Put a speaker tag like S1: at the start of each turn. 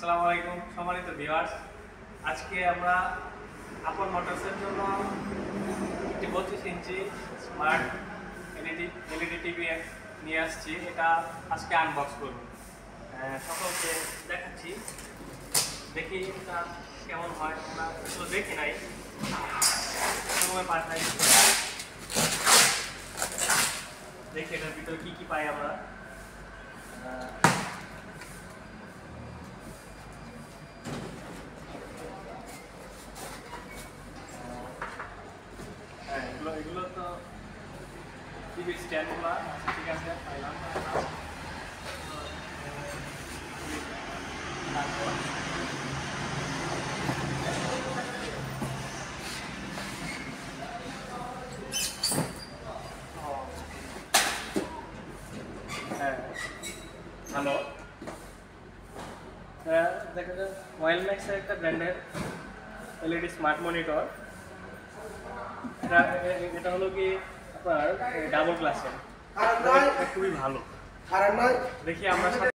S1: আসসালামু আলাইকুম সম্মানিত ভিউয়ার্স, আজকে আমরা আপন মোটরসের জন্য একটি 32 ইঞ্চি স্মার্ট এলইডি টিভি নিয়ে আসছি। এটা আজকে আনবক্স করব, সকলকে দেখাচ্ছি। দেখি এটা কেমন হয়, আমরা তো দেখি নাই, সময় পাঠাই। দেখি এটার ভিতরে কি কি পাই আমরা। এগুলো তো টিভি স্ট্যান্ডগুলো আছে, ঠিক আছে, পাইলাম। হ্যাঁ, ভালো। দেখা যায় ওয়েলম্যাক্সের একটা ব্র্যান্ডের এলইডি স্মার্ট মনিটর। এটা হলো কি আপনার ডাবল গ্লাসের, খুবই ভালো। দেখি আমরা সাথে